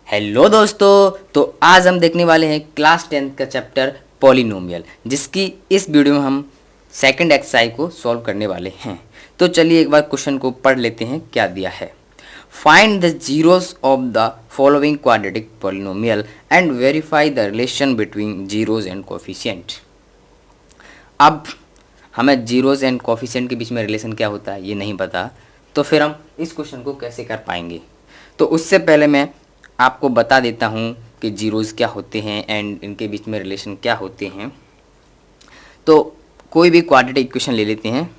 Hello दोस्तों, तो आज हम देखने वाले हैं क्लास 10th का चैप्टर पॉलिनोमियल, जिसकी इस वीडियो में हम सेकंड एक्सरसाइज को सॉल्व करने वाले हैं। तो चलिए एक बार क्वेश्चन को पढ़ लेते हैं क्या दिया है। Find the zeros of the following quadratic polynomial and verify the relation between zeros and coefficient. अब हमें जीरोस एंड कोफिशिएंट के बीच में रिलेशन क्या होता है ये नहीं पता, तो फिर हम इस क्वेश्चन को कैसे कर पाएंगे। तो उससे पहले मैं आपको बता देता हूँ कि जीरोज़ क्या होते हैं एंड इनके बीच में रिलेशन क्या होते हैं। तो कोई भी क्वाड्रेटिक इक्वेशन ले लेते हैं।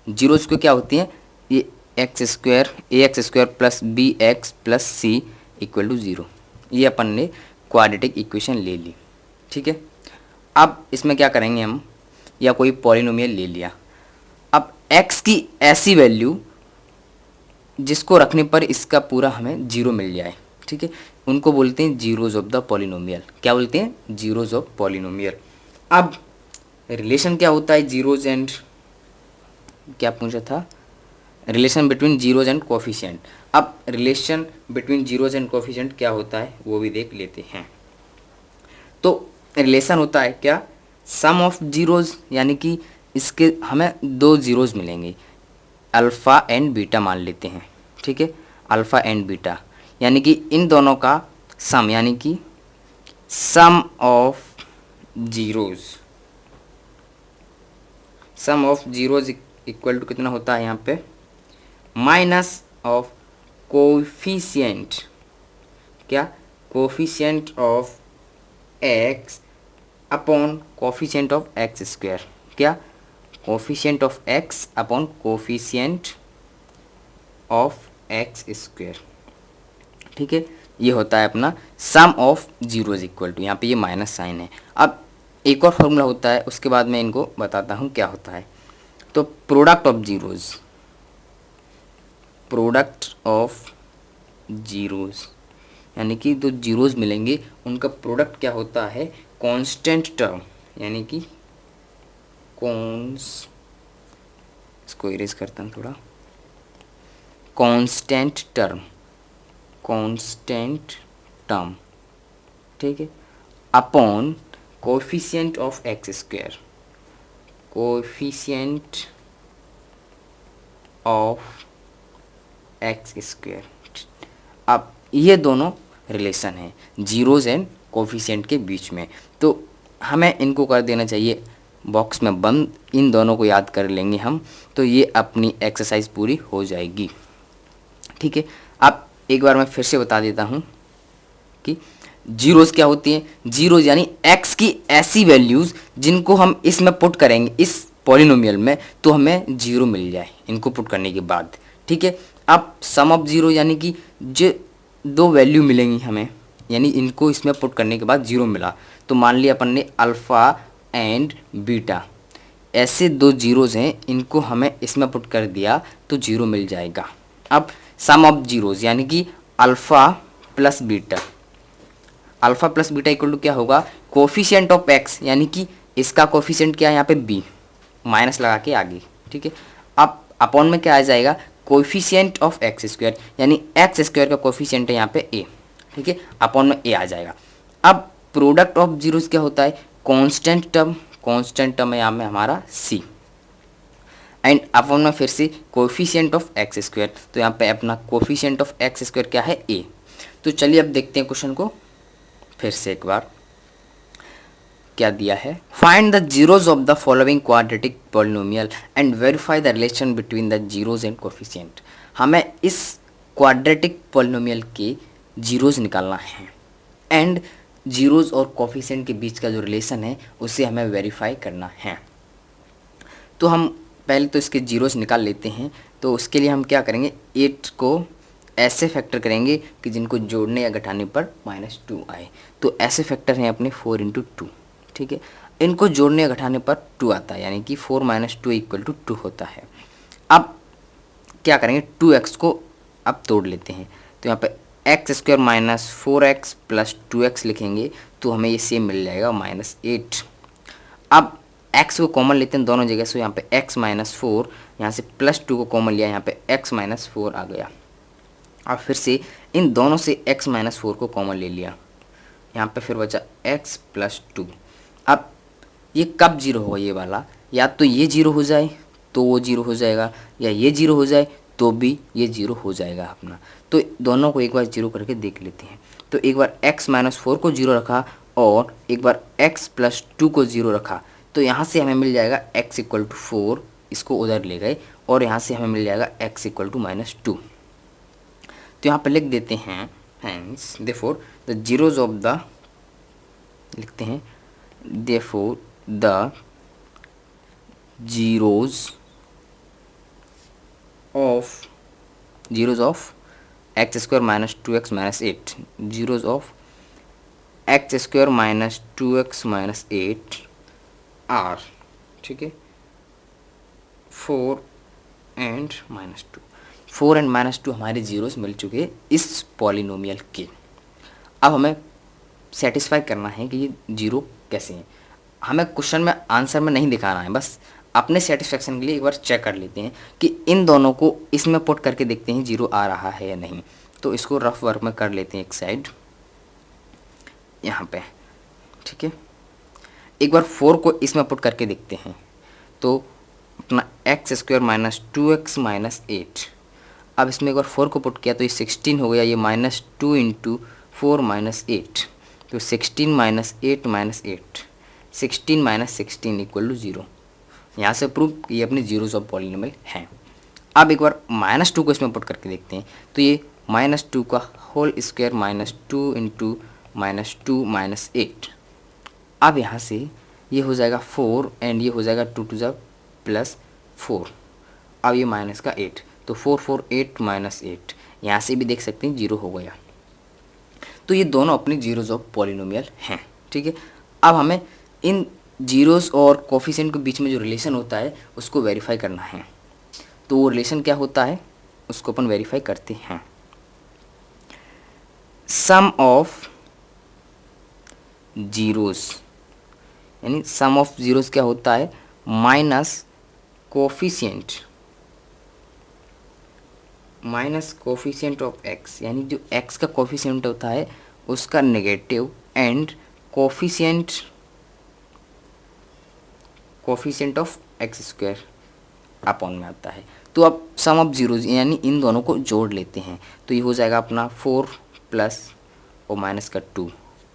जीरोज़ को क्या होती हैं, ये x square plus b x plus c equal to zero. ये अपन ने क्वाड्रेटिक इक्वेशन ले ली, ठीक है। अब इसमें क्या करेंगे हम, या कोई पॉलिनोमियल ले लिया। अब एक्स की ऐसी वैल्यू जिसको रखने पर इसका पूरा हमें जीरो मिल जाए, ठीक है, उनको बोलते हैं जीरोज ऑफ द पॉलिनोमियल। क्या बोलते हैं, जीरोज ऑफ पॉलिनोमियल। अब रिलेशन क्या होता है जीरोज एंड, क्या पूछा था, relation between zeros and coefficient. अब relation between zeros and coefficient क्या होता है वो भी देख लेते हैं। तो रिलेशन होता है क्या, सम ऑफ जीरोज, यानी कि इसके हमें दो जीरोज मिलेंगे, अल्फ़ा एंड बीटा मान लेते हैं, ठीक है, अल्फ़ा एंड बीटा, यानी कि इन दोनों का सम, यानी कि sum of zeros equal to कितना होता है यहाँ पे, माइनस ऑफ कोफिशिएंट, क्या, coefficient of x upon coefficient of x square, क्या, coefficient of x upon coefficient of x square, ठीक है। ये होता है अपना sum of zeros equal to, यहाँ पे ये माइनस साइन है। अब एक और फॉर्मूला होता है, उसके बाद मैं इनको बताता हूँ क्या होता है। तो प्रोडक्ट ऑफ जीरोज, यानी कि दो जीरोज मिलेंगे उनका प्रोडक्ट क्या होता है, कांस्टेंट टर्म, यानी कि इसको इरेज करता हूँ थोड़ा, कांस्टेंट टर्म, ठीक है, upon coefficient of x square, अब ये दोनों रिलेशन हैं जीरोज एंड कोफिशिएंट के बीच में। तो हमें इनको कर देना चाहिए बॉक्स में बंद, इन दोनों को याद कर लेंगे हम, तो ये अपनी एक्सरसाइज पूरी हो जाएगी, ठीक है। अब एक बार मैं फिर से बता देता हूँ कि जीरोज क्या होती हैं। जीरोज यानी एक्स की ऐसी वैल्यूज़ जिनको हम इसमें पुट करेंगे इस पॉलिनोमियल में, तो हमें जीरो मिल जाए इनको पुट करने के बाद, ठीक है। अब सम ऑफ जीरो, यानी कि जो दो वैल्यू मिलेंगी हमें, यानी इनको इसमें पुट करने के बाद जीरो मिला, तो मान लिया अपन ने अल्फ़ा एंड बीटा, ऐसे दो जीरोज़ हैं, इनको हमें इसमें पुट कर दिया तो जीरो मिल जाएगा। अब सम ऑफ जीरोज़, यानी कि alpha plus beta equal to क्या होगा, कोफिशिएंट ऑफ एक्स, यानी कि इसका कोफिशिएंट क्या है यहाँ पे बी, माइनस लगा के आगे, ठीक है। अब अपॉन में क्या आ जाएगा, कोफिशिएंट ऑफ एक्स स्क्वायर, यानी एक्स स्क्वायर का कोफिशिएंट है यहाँ पे ए, ठीक है, अपॉन में ए आ जाएगा। अब प्रोडक्ट ऑफ जीरोस क्या होता है, कांस्टेंट टर्म है यहाँ में हमारा सी, एंड अपॉन में फिर से कोफिशिएंट ऑफ एक्स स्क्वायर, तो यहाँ पे अपना कोफिशिएंट ऑफ एक्स स्क्वायर क्या है, ए। तो चलिए अब देखते हैं क्वेश्चन को फिर से एक बार, क्या दिया है। Find the zeros of the following quadratic polynomial and verify the relation between the zeros and coefficient. हमें इस क्वाड्रेटिक पॉलिनोमियल के जीरोज निकालना है एंड जीरोज और कोफिशिएंट के बीच का जो रिलेशन है उसे हमें वेरीफाई करना है। तो हम पहले तो इसके जीरोज निकाल लेते हैं। तो उसके लिए हम क्या करेंगे, 8 को ऐसे फैक्टर करेंगे कि जिनको जोड़ने या घटाने पर -2 आए। तो ऐसे फैक्टर हैं अपने 4 × 2, ठीक है, इनको जोड़ने या घटाने पर 2 आता है, यानी कि 4 - 2 = 2 होता है। अब क्या करेंगे, 2x को अब तोड़ लेते हैं, तो यहाँ पे x² - 4x + 2x लिखेंगे तो हमें ये सेम मिल जाएगा -8। अब x को कॉमन लेते हैं दोनों जगह से, यहाँ पे x - 4, यहाँ से +2 को कॉमन लिया, यहाँ पे x - 4 आ गया। अब फिर से इन दोनों से x माइनस 4 को कॉमन ले लिया, यहाँ पे फिर बचा x प्लस 2। अब ये कब जीरो होगा ये वाला, या तो ये जीरो हो जाए तो वो जीरो हो जाएगा, या ये जीरो हो जाए तो भी ये जीरो हो जाएगा अपना। तो दोनों को एक बार जीरो करके देख लेते हैं। तो एक बार x माइनस 4 को जीरो रखा और एक बार x प्लस 2 को जीरो रखा, तो यहाँ से हमें मिल जाएगा x इक्वल टू 4, इसको उधर ले गए और यहाँ से हमें मिल जाएगा x इक्वल टू माइनस 2। तो यहाँ पर लिख देते हैं hence therefore the zeros of the, लिखते हैं therefore the zeros of x square minus 2x minus 8, zeros of x square minus 2x minus 8 are, ठीक है, 4 एंड माइनस 2। 4 एंड माइनस 2 हमारे जीरोस मिल चुके हैं इस पॉलिनोमियल के। अब हमें सेटिस्फाई करना है कि ये जीरो कैसे हैं। हमें क्वेश्चन में आंसर में नहीं दिखाना है, बस अपने सेटिस्फेक्शन के लिए एक बार चेक कर लेते हैं कि इन दोनों को इसमें पुट करके देखते हैं जीरो आ रहा है या नहीं। तो इसको रफ वर्क में कर लेते हैं एक साइड यहाँ पे, ठीक है। एक बार 4 को इसमें पुट करके देखते हैं, तो अपना x square minus 2x minus 8। अब इसमें एक बार 4 को पुट किया तो ये 16 हो गया, ये माइनस 2 इंटू 4 माइनस 8, तो 16 माइनस 8 माइनस 8, 16 माइनस 16 इक्वल टू 0। यहाँ से प्रूव कि ये अपने जीरोस ऑफ पॉलिनोमियल हैं। अब एक बार माइनस 2 को इसमें पुट करके देखते हैं, तो ये माइनस 2 का whole square minus 2 into minus 2 minus 8। अब यहाँ से ये हो जाएगा 4 एंड ये हो जाएगा 2 टू ज़ा प्लस 4। अब ये माइनस का 8, तो 4 4 8 माइनस 8, यहाँ से भी देख सकते हैं जीरो हो गया। तो ये दोनों अपने जीरोस ऑफ पॉलिनोमियल हैं, ठीक है। अब हमें इन जीरोस और कोफिशिएंट के बीच में जो रिलेशन होता है उसको वेरीफाई करना है। तो वो रिलेशन क्या होता है उसको अपन वेरीफाई करते हैं। सम ऑफ जीरोस, यानी सम ऑफ जीरोस क्या होता है, माइनस कोफिशिएंट ऑफ एक्स, यानी जो एक्स का कोफिशिएंट होता है उसका negative and coefficient of x square upon में आता है। तो अब सम ऑफ जीरोज यानी इन दोनों को जोड़ लेते हैं, तो ये हो जाएगा अपना 4 प्लस और माइनस का 2,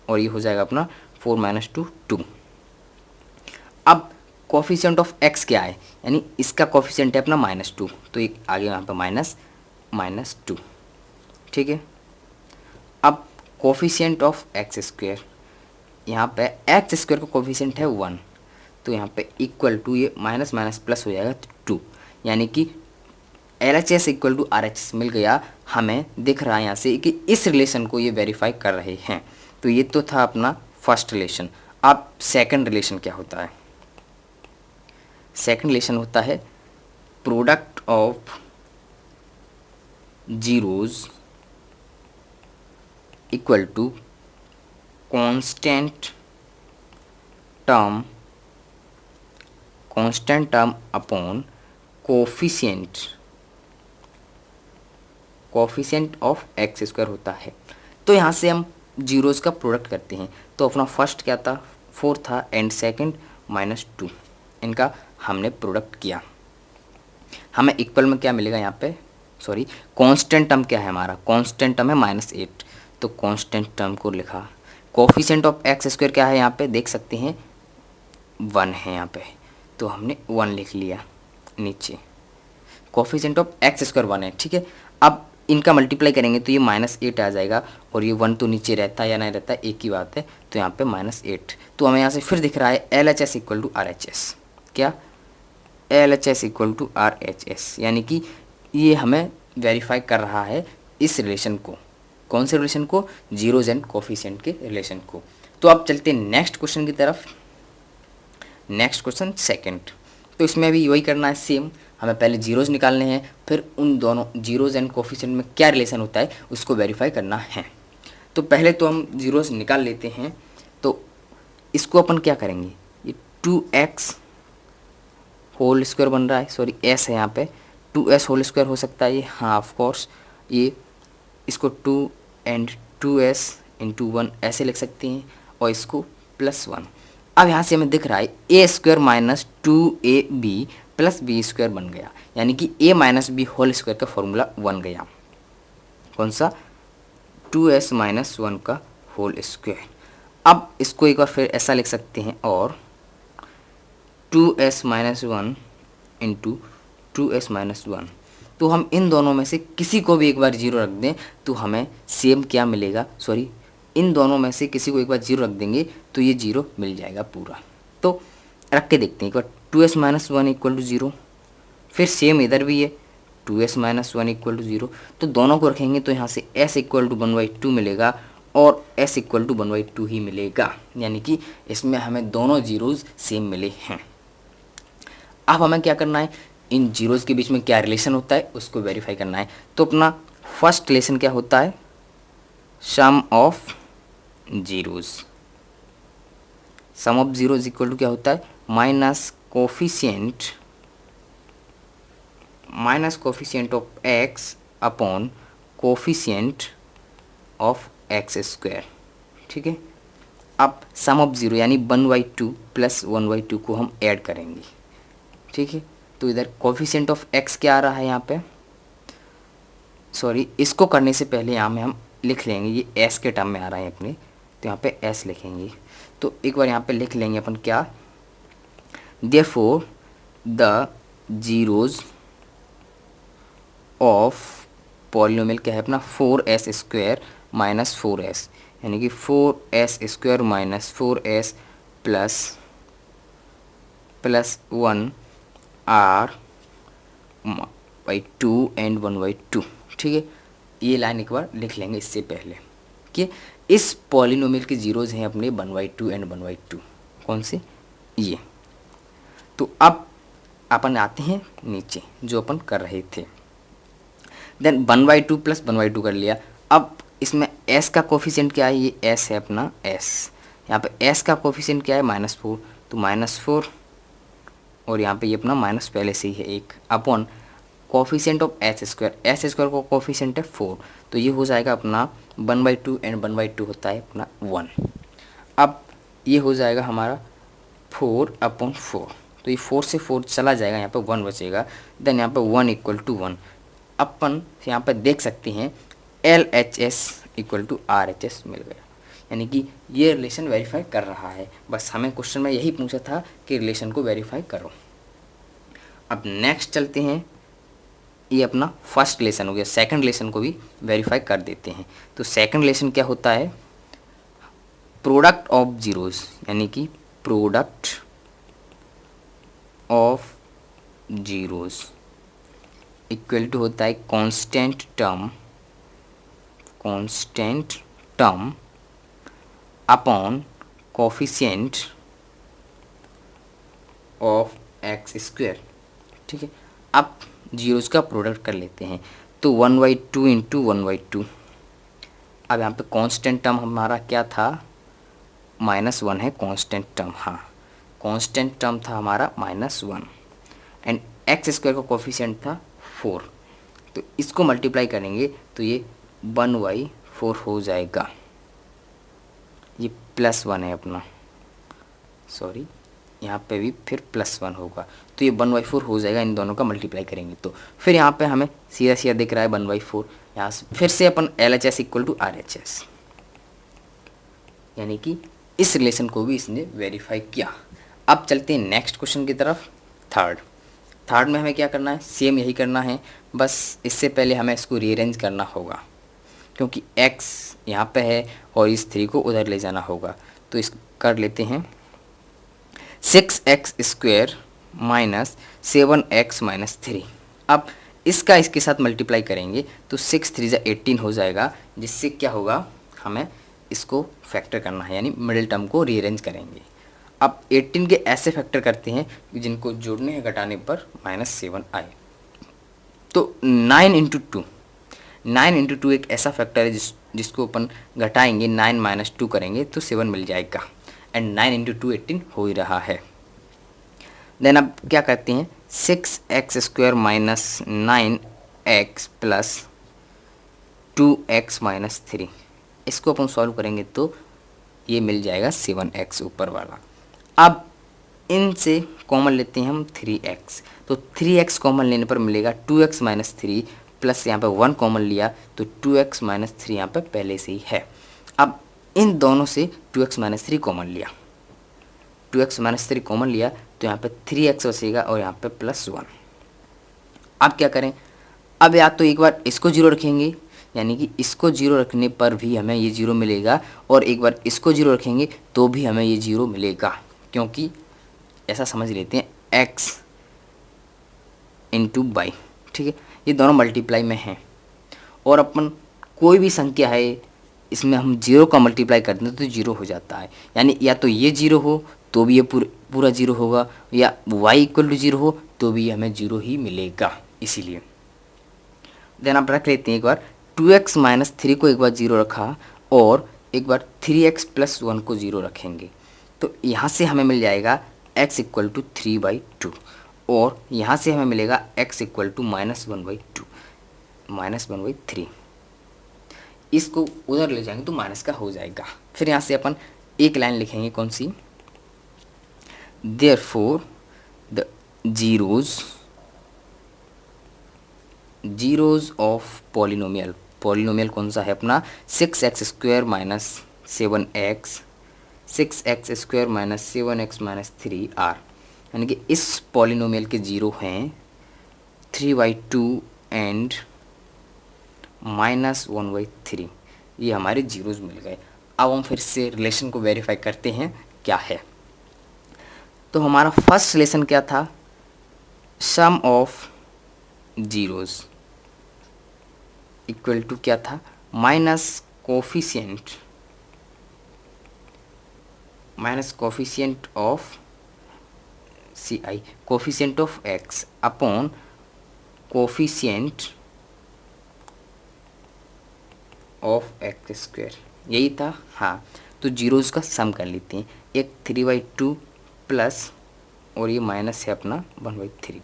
और ये हो जाएगा अपना 4 माइनस 2 2। अब कोफिशिएंट ऑफ एक्स क्या है, यानी इसका कोफिशिएंट है अपना माइनस 2, तो ये आगे यहाँ पे माइनस 2, ठीक है। अब कोफिशिएंट ऑफ एक्स स्क्वायर, यहाँ पे एक्स स्क्वायर का कोफिशिएंट है 1, तो यहाँ पे इक्वल टू ये माइनस माइनस प्लस हो जाएगा 2, यानी कि LHS इक्वल टू RHS मिल गया। हमें दिख रहा है यहाँ से कि इस रिलेशन को ये वेरीफाई कर रहे हैं। तो ये तो था अपना फर्स्ट रिलेशन। अब सेकंड रिलेशन क्या होता है, सेकंड रिलेशन होता है product of zeros equal to constant term upon coefficient of x square होता है। तो यहाँ से हम जीरोज का प्रोडक्ट करते हैं। तो अपना फर्स्ट क्या था, 4 था, एंड सेकंड माइनस 2, इनका हमने प्रोडक्ट किया। हमें इक्वल में क्या मिलेगा, यहाँ पे सॉरी कांस्टेंट टर्म क्या है हमारा, कांस्टेंट टर्म है -8, तो कांस्टेंट टर्म को लिखा। कोफिशिएंट ऑफ एक्स स्क्वायर क्या है, यहाँ पे देख सकते हैं 1 है यहाँ पे, तो हमने 1 लिख लिया नीचे। कोफिशिएंट ऑफ एक्स स्क्वायर 1 है, ठीक है। अब इनका मल्टीप्लाई करेंगे तो ये -8 आ जाएगा, और ये 1 तो नीचे रहता है या नहीं रहता एक ही बात है, तो यहाँ पे -8। तो हमें यहाँ से फिर दिख रहा है LHS इक्वल टू RHS, क्या LHS इक्वल टू RHS, यानी कि ये हमें वेरीफाई कर रहा है इस रिलेशन को। कौन से रिलेशन को, जीरोज एंड कोफिशिएंट के रिलेशन को। तो अब चलते हैं नेक्स्ट क्वेश्चन की तरफ। नेक्स्ट क्वेश्चन सेकंड, तो इसमें भी वही करना है सेम। हमें पहले जीरोज निकालने हैं, फिर उन दोनों जीरोज एंड कोफिशिएंट में क्या रिलेशन होता है उसको वेरीफाई करना है। तो पहले तो हम जीरोज निकाल लेते हैं। तो इसको अपन क्या करेंगे, ये 2x होल स्क्वायर बन रहा है, सॉरी s है यहाँ पे, 2s होल स्क्वायर हो सकता है ये, हाँ ऑफ कोर्स। ये इसको 2 एंड 2s इंटू 1 ऐसे लिख सकते हैं और इसको +1। अब यहाँ से हमें दिख रहा है a square minus 2ab plus b square बन गया, यानी कि a minus b whole square का फॉर्मूला बन गया। कौन सा? 2s माइनस 1 का होल स्क्वायर। अब इसको एक बार फिर ऐसा लिख सकते हैं, और 2s minus 1 into 2s minus 1। तो हम इन दोनों में से किसी को भी एक बार जीरो रख दें तो हमें सेम क्या मिलेगा, सॉरी, इन दोनों में से किसी को एक बार जीरो रख देंगे तो ये जीरो मिल जाएगा पूरा। तो रख के देखते हैं एक बार। 2s माइनस 1 इक्वल टू 0, फिर सेम इधर भी है 2s माइनस 1 इक्वल टू 0। तो दोनों को रखेंगे तो यहाँ से s इक्वल टू 1/2 मिलेगा और s इक्वल टू 1/2 ही मिलेगा, यानी कि इसमें हमें दोनों जीरोज़ सेम मिले हैं। अब हमें क्या करना है, इन जीरोज़ के बीच में क्या रिलेशन होता है उसको वेरीफाई करना है। तो अपना फर्स्ट रिलेशन क्या होता है, sum of zeros. Sum of zeros equal to क्या होता है, minus coefficient of x upon coefficient of x square. ठीक है। अब सम ऑफ जीरो यानी 1/2 प्लस 1/2 को हम ऐड करेंगे। ठीक है। तो इधर कोफिशिएंट ऑफ x क्या आ रहा है यहाँ पे, सॉरी, इसको करने से पहले यहाँ में हम लिख लेंगे, ये s के टर्म में आ रहा है अपने, तो यहाँ पे s लिखेंगे। तो एक बार यहाँ पे लिख लेंगे अपन क्या, therefore the zeros of polynomial क्या है अपना 4s स्क्वायर माइनस 4s, यानी कि 4s square minus 4s plus 1 are by 2 and 1/2। ठीक है। ये लाइन एक बार लिख लेंगे इससे पहले कि इस पॉलिनोमियल के जीरोज़ हैं अपने 1/2 एंड 1/2। कौन से? ये। तो अब अपन आते हैं नीचे जो अपन कर रहे थे। देन 1/2 प्लस 1/2 कर लिया। अब इसमें s का कोफिशिएंट क्या है, ये s है अपना s। यहाँ पे s का कोफिशिएंट क्या है, -4, तो -4, और यहाँ पे ये अपना माइनस पहले से ही है 1 upon coefficient of s square को कोफिशिएंट है 4, तो ये हो जाएगा अपना 1/2 एंड 1/2 होता है अपना 1। अब ये हो जाएगा हमारा 4/4, तो ये 4 से 4 चला जाएगा, यहाँ पे 1 बचेगा। देन यहाँ पे 1 इक्वल टू 1 अपन यहाँ पे देख सकते हैं LHS इक्वल टू RHS मिल गया, यानी कि ये रिलेशन वेरीफाई कर रहा है। बस हमें क्वेश्चन में यही पूछा था कि रिलेशन को वेरीफाई करो। अब नेक्स्ट चलते हैं, ये अपना फर्स्ट रिलेशन हो गया, सेकंड रिलेशन को भी वेरीफाई कर देते हैं। तो सेकंड रिलेशन क्या होता है, प्रोडक्ट ऑफ जीरोज़, यानी कि product of zeros equal to होता है constant term upon coefficient of x square. ठीक है। अब जीरोज़ का प्रोडक्ट कर लेते हैं, तो 1/2 इंटू 1/2। अब यहाँ पे कांस्टेंट टर्म हमारा क्या था, -1 है कांस्टेंट टर्म। हाँ, कांस्टेंट टर्म था हमारा -1 एंड x स्क्वायर का कोफिशिएंट था 4, तो इसको मल्टीप्लाई करेंगे तो ये 1/4 हो जाएगा। ये +1 है अपना, सॉरी, यहाँ पे भी फिर +1 होगा, तो ये 1/4 हो जाएगा इन दोनों का मल्टीप्लाई करेंगे तो। फिर यहाँ पे हमें सीधा दिख रहा है 1/4, यहाँ से फिर से अपन LHS इक्वल टू RHS, यानी कि इस रिलेशन को भी इसने वेरीफाई किया। अब चलते हैं नेक्स्ट क्वेश्चन की तरफ, थर्ड में हमें क्या करना है, सेम यही करना है, बस इससे पहले हमें इसको रीअरेंज करना होगा क्योंकि x यहाँ पे है और इस 3 को उधर ले जाना होगा। तो इस कर लेते हैं 6x square minus 7x minus 3। अब इसका इसके साथ मल्टीप्लाई करेंगे तो 6 3 जा 18 हो जाएगा, जिससे क्या होगा, हमें इसको फैक्टर करना है, यानी मिडिल टर्म को रीअरेंज करेंगे। अब 18 के ऐसे फैक्टर करते हैं जिनको जोड़ने हैं घटाने पर -7 आए। तो 9 इंटू 2 एक ऐसा फैक्टर है जिसको अपन घटाएंगे, 9 - 2 करेंगे तो 7 मिल जाएगा, एंड 9 इंटू 2 18 हो ही रहा है। देन अब क्या करते हैं, 6x square minus 9x plus 2x minus 3। इसको अपन सॉल्व करेंगे तो ये मिल जाएगा 7x ऊपर वाला। अब इनसे कॉमन लेते हैं हम 3x, तो 3x कॉमन लेने पर मिलेगा 2x माइनस 3 प्लस यहाँ पे 1 कॉमन लिया तो 2x माइनस 3 यहाँ पे पहले से ही है। अब इन दोनों से 2x माइनस 3 कॉमन लिया, 2x माइनस 3 कॉमन लिया तो यहाँ पे 3x बचेगा और यहाँ पे प्लस 1। अब क्या करें, अब या तो एक बार इसको जीरो रखेंगे, यानी कि इसको जीरो रखने पर भी हमें ये जीरो मिलेगा, और एक बार इसको जीरो रखेंगे तो भी हमें ये जीरो मिलेगा, क्योंकि ऐसा समझ लेते हैं x इंटू बाई, ठीक है, ये दोनों मल्टीप्लाई में हैं। और अपन कोई भी संख्या है इसमें हम जीरो का मल्टीप्लाई करते हैं तो जीरो हो जाता है, यानी या तो ये जीरो हो तो भी ये पूरा जीरो होगा, या y इक्वल टू जीरो हो तो भी हमें जीरो ही मिलेगा। इसीलिए देन आप रख लेते हैं एक बार 2x माइनस 3 को एक बार जीरो रखा और एक बार 3x प्लस 1 को जीरो रखेंगे, तो यहाँ से हमें मिल जाएगा x इक्वल टू 3/2, और यहाँ से हमें मिलेगा x इक्वल टू -1/2 -1/3। इसको उधर ले जाएंगे तो माइनस का हो जाएगा। फिर यहाँ से अपन एक लाइन लिखेंगे, कौन सी, therefore the zeros of polynomial, polynomial कौन सा है अपना 6x² minus 7x, 6x² minus 7x minus 3 r, यानी कि इस पॉलिनोमियल के जीरो हैं 3/2 एंड -1/3। ये हमारे जीरोज मिल गए। अब हम फिर से रिलेशन को वेरीफाई करते हैं क्या है। तो हमारा फर्स्ट रिलेशन क्या था, सम ऑफ जीरोज इक्वल टू क्या था, minus coefficient of CI, coefficient of x upon coefficient of x², यही था। हाँ, तो जीरोज़ का सम कर लेते हैं, एक 3/2 प्लस और ये माइनस है अपना 1/3।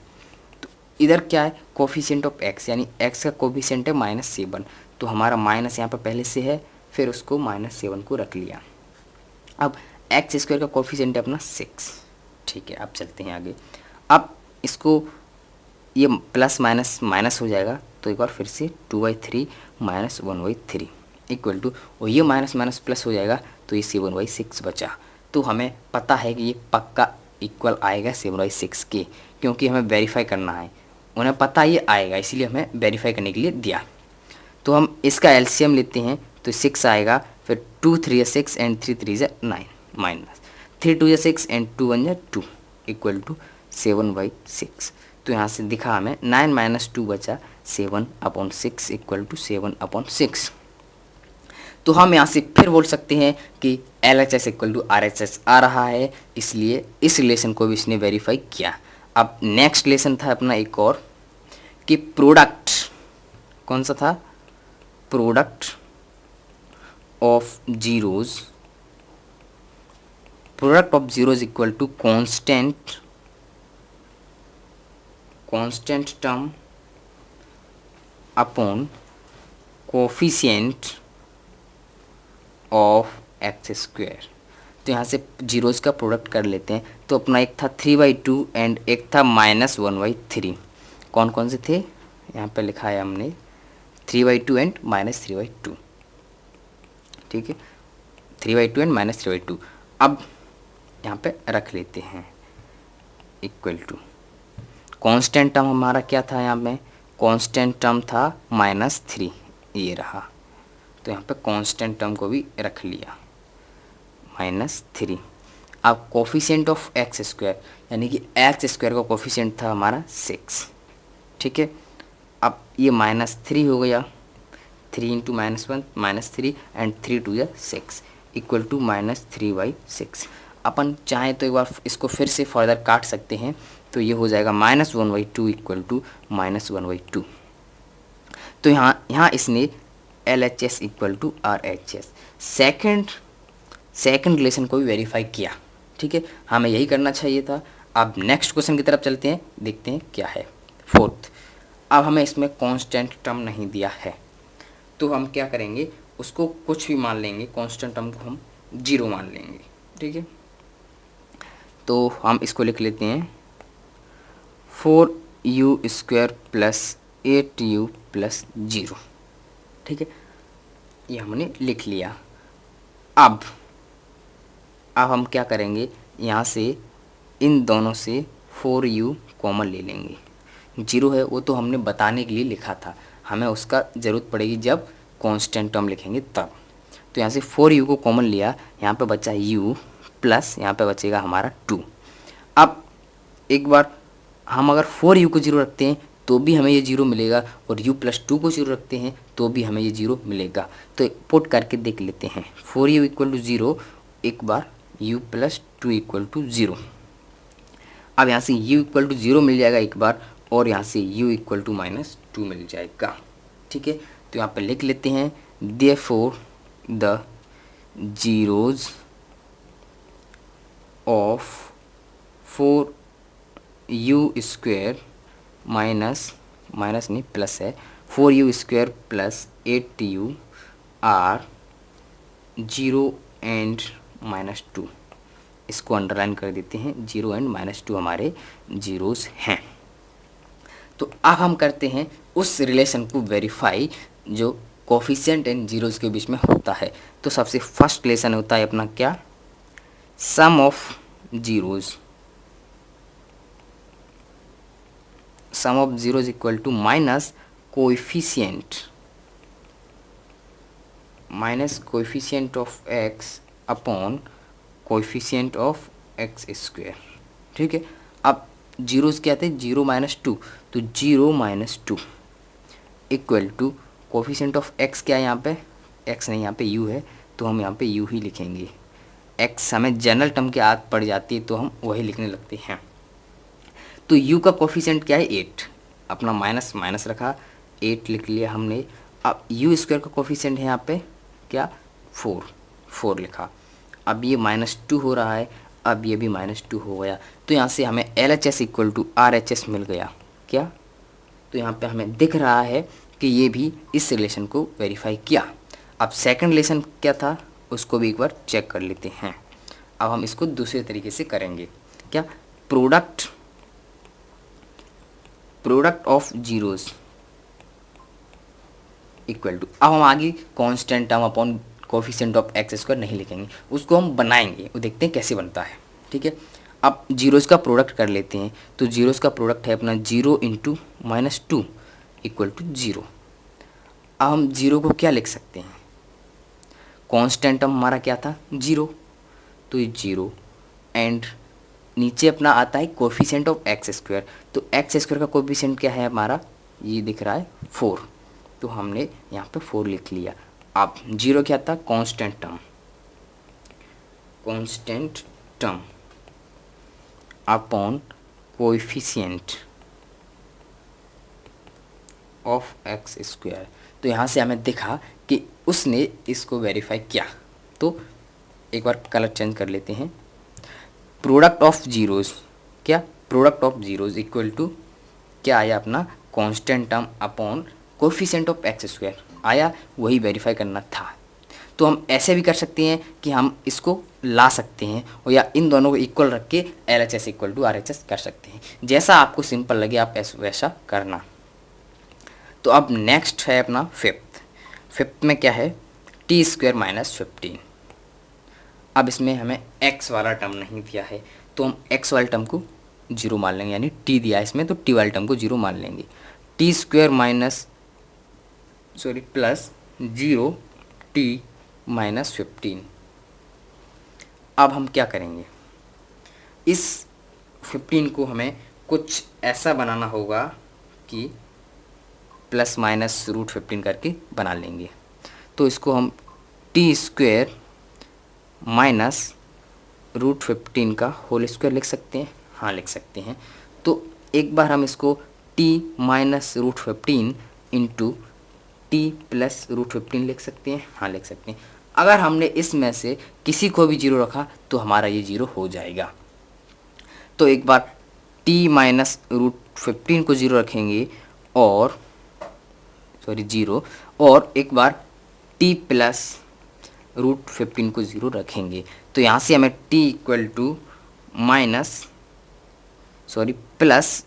तो इधर क्या है, कोफिशिएंट ऑफ x, यानी x का कोफिशिएंट है -7, तो हमारा माइनस यहाँ पर पहले से है, फिर उसको -7 को रख लिया। अब x² का कोफिशिएंट है अपना 6, ठीक है। अब चलते हैं आगे। अब इसको ये प्लस माइनस माइनस हो जाएगा, तो एक बार फिर से 2/3 माइनस 1/3 इक्वल टू, और ये माइनस माइनस प्लस हो जाएगा तो ये 7/6 बचा। तो हमें पता है कि ये पक्का इक्वल आएगा 7/6 के, क्योंकि हमें वेरीफाई करना है, उन्हें पता ये आएगा, इसीलिए हमें वेरीफाई करने के लिए दिया। तो हम इसका एलसीएम लेते हैं तो 6 आएगा, फिर 2 3 6 and 3 3 9 minus 3 2 6 and 2 1 2 equal to 7/6। तो यहाँ से दिखा हमें 9 माइनस 2 बचा 7/6 इक्वल टू 7/6। तो हम यहाँ से फिर बोल सकते हैं कि LHS इक्वल टू RHS आ रहा है, इसलिए इस रिलेशन को भी इसने वेरीफाई किया। अब नेक्स्ट रिलेशन था अपना एक और, कि प्रोडक्ट कौन सा था, product of zeros, product of zeros equal to constant term upon coefficient of x²। तो यहाँ से जीरोज का प्रोडक्ट कर लेते हैं। तो अपना एक था 3/2 एंड एक था -1/3। कौन कौन से थे, यहाँ पे लिखा है हमने 3/2 एंड -3/2, ठीक है, 3/2 एंड -3/2। अब यहाँ पे रख लेते हैं इक्वल टू, कांस्टेंट टर्म हमारा क्या था, यहाँ में कांस्टेंट टर्म था -3, ये रहा, तो यहाँ पे कांस्टेंट टर्म को भी रख लिया -3। अब कोफिशिएंट ऑफ x², यानी कि x² का कोफिशिएंट था हमारा 6, ठीक है। अब ये -3 हो गया, 3 × -1 -3 एंड 3 2 6 इक्वल टू -3/6। अपन चाहें तो एक बार इसको फिर से फर्दर काट सकते हैं, तो ये हो जाएगा -1/2 इक्वल टू -1/2। तो यहाँ इसने LHS equal to RHS second relation को भी वेरीफाई किया, ठीक है। हमें यही करना चाहिए था। अब नेक्स्ट क्वेश्चन की तरफ चलते हैं, देखते हैं क्या है। फोर्थ, अब हमें इसमें कांस्टेंट टर्म नहीं दिया है, तो हम क्या करेंगे, उसको कुछ भी मान लेंगे, कांस्टेंट टर्म को हम 0 मान लेंगे। ठीक है, तो हम इसको लिख लेते हैं 4u² प्लस 8u प्लस 0। ठीक है, ये हमने लिख लिया। अब हम क्या करेंगे, यहाँ से इन दोनों से 4u कॉमन ले लेंगे। 0 है वो तो हमने बताने के लिए लिखा था, हमें उसका ज़रूरत पड़ेगी जब कांस्टेंट टर्म लिखेंगे तब। तो यहाँ से 4u को कॉमन लिया, यहाँ पे बचा u प्लस यहाँ पे बचेगा हमारा 2। अब एक बार हम अगर 4u को 0 रखते हैं तो भी हमें ये 0 मिलेगा, और u प्लस 2 को 0 रखते हैं तो भी हमें ये 0 मिलेगा। तो पुट करके देख लेते हैं, 4u इक्वल टू 0, एक बार u प्लस 2 इक्वल टू 0। अब यहाँ से u इक्वल टू 0 मिल जाएगा एक बार, और यहाँ से u इक्वल टू -2 मिल जाएगा। ठीक है, तो यहाँ पर लिख लेते हैं therefore the zeros of 4u² minus नहीं प्लस है, 4u² plus 8u are 0 and -2। इसको अंडरलाइन कर देते हैं, 0 एंड -2 हमारे जीरोस हैं। तो अब हम करते हैं उस रिलेशन को वेरीफाई जो कोफिशिएंट एंड जीरोस के बीच में होता है। तो सबसे फर्स्ट रिलेशन होता है अपना क्या, sum of zeros, sum of zeros equal to minus coefficient of x upon coefficient of x square. ठीक है, अब जीरोस क्या थे, 0 -2, तो 0 -2 equal to coefficient of x क्या है, यहाँ पे एक्स नहीं, यहाँ पे यू है, तो हम यहाँ पे यू ही लिखेंगे। एक्स हमें जनरल टर्म की आदत पड़ जाती है तो हम वही लिखने लगते हैं। तो u का कोफिशिएंट क्या है, 8, अपना माइनस रखा, 8 लिख लिया हमने। अब u² का कोफिशिएंट है यहाँ पे क्या, 4 लिखा। अब ये -2 हो रहा है, अब ये भी -2 हो गया, तो यहाँ से हमें LHS इक्वल टू RHS मिल गया क्या। तो यहाँ पे हमें दिख रहा है कि ये भी इस रिलेशन को वेरीफाई किया। अब सेकंड रिलेशन क्या था उसको भी एक बार चेक कर लेते हैं। अब हम इसको दूसरे तरीके से करेंगे क्या, product of zeros equal to, अब हम आगे constant term upon coefficient of x square नहीं लिखेंगे, उसको हम बनाएंगे, वो देखते हैं कैसे बनता है। ठीक है, अब जीरोस का प्रोडक्ट कर लेते हैं। तो जीरोस का प्रोडक्ट है अपना 0 इंटू -2 इक्वल टू 0। अब हम 0 को क्या लिख सकते हैं, कांस्टेंट टर्म हमारा क्या था 0, तो ये 0 एंड नीचे अपना आता है कोफिशिएंट ऑफ एक्स स्क्वायर। तो एक्स स्क्वायर का कोफिशिएंट क्या है हमारा, ये दिख रहा है 4, तो हमने यहाँ पे 4 लिख लिया। अब 0 क्या था, constant term upon coefficient of x square. तो यहाँ से हमें दिखा कि उसने इसको वेरीफाई किया। तो एक बार कलर चेंज कर लेते हैं, प्रोडक्ट ऑफ जीरोज क्या, product of zeros equal to क्या आया अपना constant term upon coefficient of x square आया, वही वेरीफाई करना था। तो हम ऐसे भी कर सकते हैं कि हम इसको ला सकते हैं, और या इन दोनों को इक्वल रख के LHS इक्वल टू RHS कर सकते हैं, जैसा आपको सिंपल लगे आप वैसा करना। तो अब नेक्स्ट है अपना फिफ्थ में क्या है, t² -15। अब इसमें हमें x वाला टर्म नहीं दिया है, तो हम x वाले टर्म को 0 मान लेंगे, यानी t दिया है इसमें तो t वाले टर्म को 0 मान लेंगे। t² plus 0t -15। अब हम क्या करेंगे, इस 15 को हमें कुछ ऐसा बनाना होगा कि ±√15 करके बना लेंगे। तो इसको हम t² -√15 का होल स्क्वायर लिख सकते हैं, हाँ लिख सकते हैं। तो एक बार हम इसको t -√15 इंटू t +√15 लिख सकते हैं, हाँ लिख सकते हैं। अगर हमने इसमें से किसी को भी 0 रखा तो हमारा ये 0 हो जाएगा। तो एक बार t -√15 को 0 रखेंगे और 0 और एक बार t प्लस √15 को 0 रखेंगे। तो यहाँ से हमें t इक्वल टू प्लस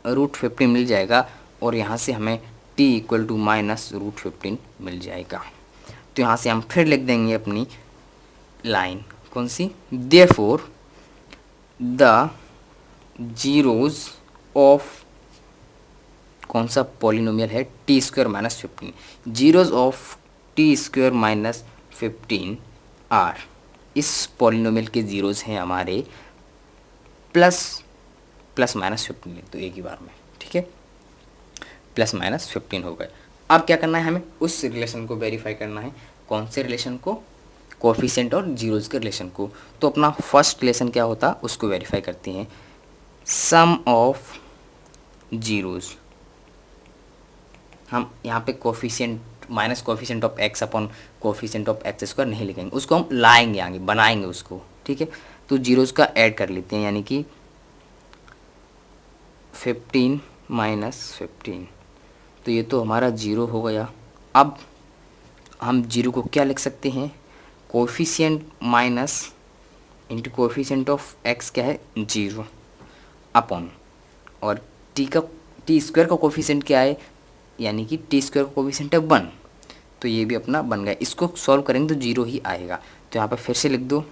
√15 मिल जाएगा और यहाँ से हमें t इक्वल टू माइनस √15 मिल जाएगा। तो यहाँ से हम फिर लिख देंगे अपनी लाइन, कौन सी, देयरफॉर द जीरोज ऑफ कौन सा पॉलिनोमियल है, t² minus 15, zeros of t² minus 15 are, इस पॉलिनोमियल के जीरोज हैं हमारे प्लस माइनस 15, तो एक ही बार में, ठीक है, प्लस माइनस 15 हो गए। अब क्या करना है, हमें उस रिलेशन को वेरीफाई करना है। कौन से रिलेशन को, कोफिशिएंट और जीरोज के रिलेशन को। तो अपना फर्स्ट रिलेशन क्या होता है उसको वेरीफाई करते हैं, सम ऑफ जीरोज। हम यहाँ पे coefficient minus coefficient of x upon coefficient of x² नहीं लिखेंगे, उसको हम लाएंगे आगे, बनाएंगे उसको, ठीक है। तो जीरोज का ऐड कर लेते हैं, यानी कि 15 माइनस 15, तो ये तो हमारा 0 हो गया। अब हम 0 को क्या लिख सकते हैं, coefficient minus into coefficient of x क्या है 0 अपॉन, और t² का कोफिशिएंट क्या है, यानी कि t² का कोफिशिएंट है 1, तो ये भी अपना बन गया। इसको सॉल्व करेंगे तो 0 ही आएगा। तो यहाँ पर फिर से लिख दो,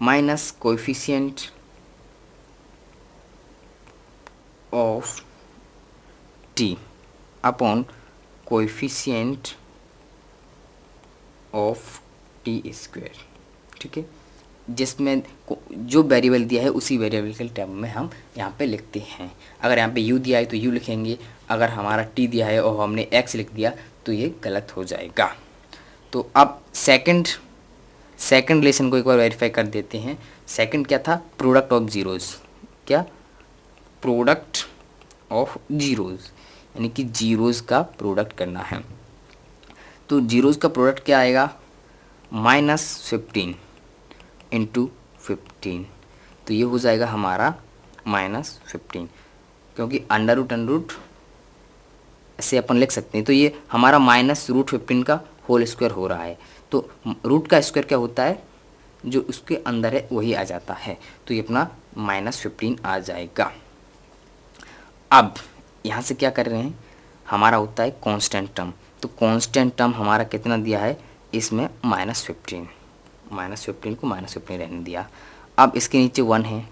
minus coefficient of t upon coefficient of t², ठीक है, जिसमें जो वेरिएबल दिया है उसी वेरिएबल के टर्म में हम यहाँ पे लिखते हैं। अगर यहाँ पे u दिया है तो u लिखेंगे, अगर हमारा t दिया है और हमने x लिख दिया तो ये गलत हो जाएगा। तो अब सेकंड रिलेशन को एक बार वेरीफाई कर देते हैं। सेकंड क्या था, प्रोडक्ट ऑफ जीरोज, क्या, प्रोडक्ट ऑफ जीरोज, यानी कि जीरोज का प्रोडक्ट करना है। तो जीरोज का प्रोडक्ट क्या आएगा, -15 इंटू 15, तो ये हो जाएगा हमारा -15, क्योंकि अंडर रूट ऐसे अपन लिख सकते हैं। तो ये हमारा -√15 का होल स्क्वायर हो रहा है। तो रूट का स्क्वायर क्या होता है, जो उसके अंदर है वही आ जाता है, तो ये अपना -15 आ जाएगा। अब यहाँ से क्या कर रहे हैं, हमारा होता है कांस्टेंट टर्म। तो कांस्टेंट टर्म हमारा कितना दिया है, इसमें -15 को -15 रहने दिया। अब इसके नीचे 1 है,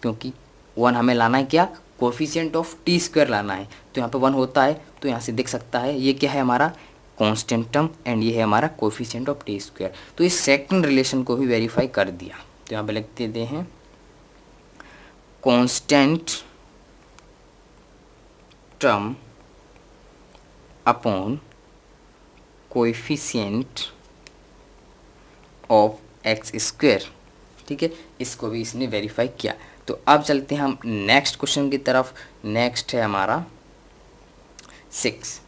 क्योंकि 1 हमें लाना है, क्या, कोफिशिएंट ऑफ t² लाना है। तो यहाँ पे 1 होता है, तो यहाँ से दिख सकता है ये क्या है, हमारा कांस्टेंट टर्म, एंड ये है हमारा कोफिशिएंट ऑफ t²। तो इस सेकंड रिलेशन को भी वेरीफाई कर दिया। तो यहाँ पे लिख देते हैं constant term upon coefficient of x², ठीक है, इसको भी इसने वेरीफाई किया। तो अब चलते हैं हम नेक्स्ट क्वेश्चन की तरफ। नेक्स्ट है हमारा 6।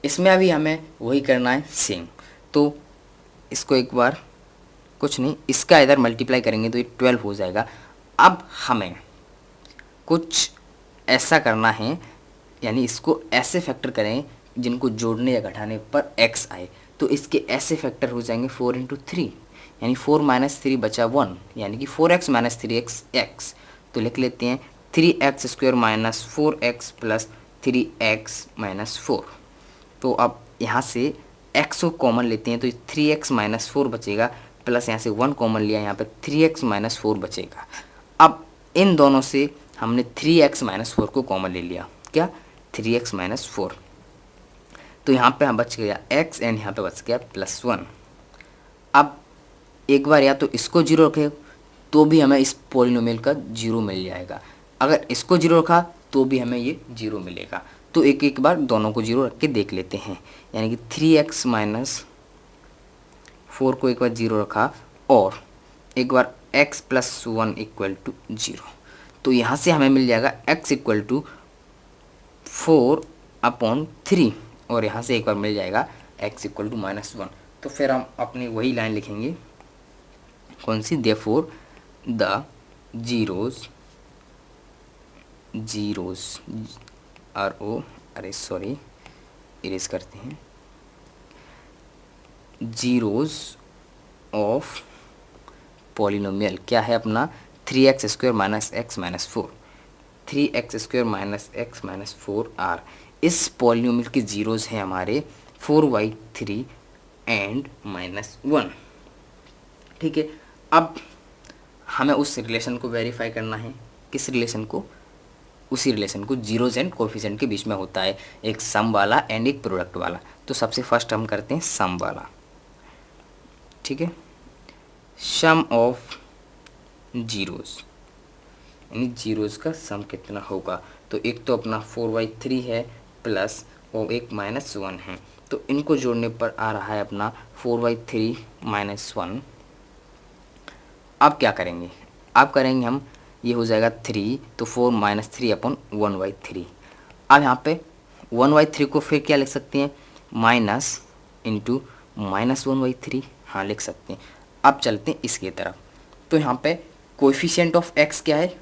इसमें अभी हमें वही करना है सेम। तो इसको एक बार, कुछ नहीं, इसका इधर मल्टीप्लाई करेंगे तो ये 12 हो जाएगा। अब हमें कुछ ऐसा करना है, यानी इसको ऐसे फैक्टर करें जिनको जोड़ने या घटाने पर x आए। तो इसके ऐसे फैक्टर हो जाएंगे 4 × 3, यानी 4 - 3 बचा 1, यानी कि 4x - 3x x। तो लिख लेते हैं 3x² - 4x प्लस 3x - 4। तो अब यहाँ से x को कॉमन लेते हैं, तो 3x - 4 बचेगा, प्लस यहाँ से 1 कॉमन लिया, यहाँ पर 3x - 4 बचेगा। अब इन दोनों से हमने 3x - 4 को कॉमन ले लिया, क्या, 3x - 4। तो यहाँ पे हम बच गया x, एंड यहाँ पे बच गया +1। अब एक बार या तो इसको 0 रखे तो भी हमें इस पॉलिनोमियल का 0 मिल जाएगा, अगर इसको 0 रखा तो भी हमें ये 0 मिलेगा। तो एक बार दोनों को 0 रख के देख लेते हैं, यानी कि 3x - 4 को एक बार 0 रखा और एक बार x + 1 = 0। तो यहाँ से हमें मिल जाएगा x = 4/3, और यहाँ से एक बार मिल जाएगा x = -1। तो फिर हम अपनी वही लाइन लिखेंगे, कौन सी, देयरफॉर द जीरोज इरेज करते हैं, जीरोज ऑफ पॉलिनोमियल क्या है अपना 3x² minus x minus 4, 3x² minus x minus 4r। इस पॉलिनोमियल के जीरोज हैं हमारे 4y3 एंड -1। ठीक है, अब हमें उस रिलेशन को वेरीफाई करना है। किस रिलेशन को? उसी रिलेशन को जीरोज एंड कोफिशिएंट के बीच में होता है, एक सम वाला एंड एक प्रोडक्ट वाला। तो सबसे फर्स्ट हम करते हैं सम वाला। ठीक है, सम ऑफ जीरोज यानी जीरोज का सम कितना होगा? तो एक तो अपना 4y3 है प्लस और एक -1 है, तो इनको जोड़ने पर आ रहा है अपना 4y3 -1। अब क्या करेंगे? अब करेंगे हम, ये हो जाएगा 3, तो 4 - 3 अपॉन 1/3। अब यहाँ पे 1/3 को फिर क्या लिख सकते हैं? माइनस इंटू -1/3, हाँ लिख सकते हैं। अब चलते हैं इसकी तरफ। तो यहाँ पे कोएफिशिएंट ऑफ x क्या है?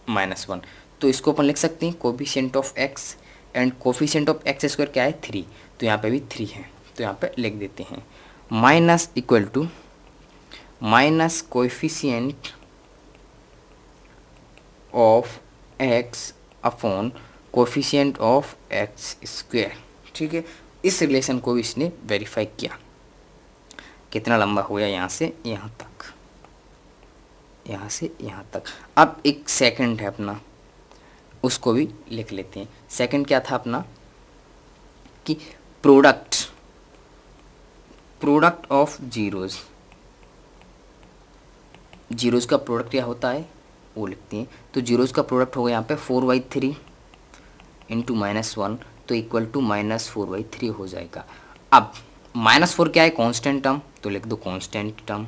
-1, तो इसको अपन लिख सकते हैं coefficient of x, and coefficient of x² क्या है? 3, तो यहाँ पे भी 3 है, तो यहाँ पे लिख देते हैं minus equal to minus coefficient of x upon coefficient of x²। ठीक है, इस रिलेशन को भी इसने वेरीफाई किया। कितना लंबा हो गया? यहाँ से यहाँ तक, यहाँ से यहाँ तक। अब एक सेकंड है अपना, उसको भी लिख लेते हैं। सेकंड क्या था अपना कि प्रोडक्ट ऑफ जीरोज, जीरोज का प्रोडक्ट क्या होता है वो लिखते हैं। तो जीरोज का प्रोडक्ट होगा यहाँ पे 4/3 इंटू -1, तो इक्वल टू -4/3 हो जाएगा। अब -4 क्या है? कांस्टेंट टर्म, तो लिख दो कांस्टेंट टर्म,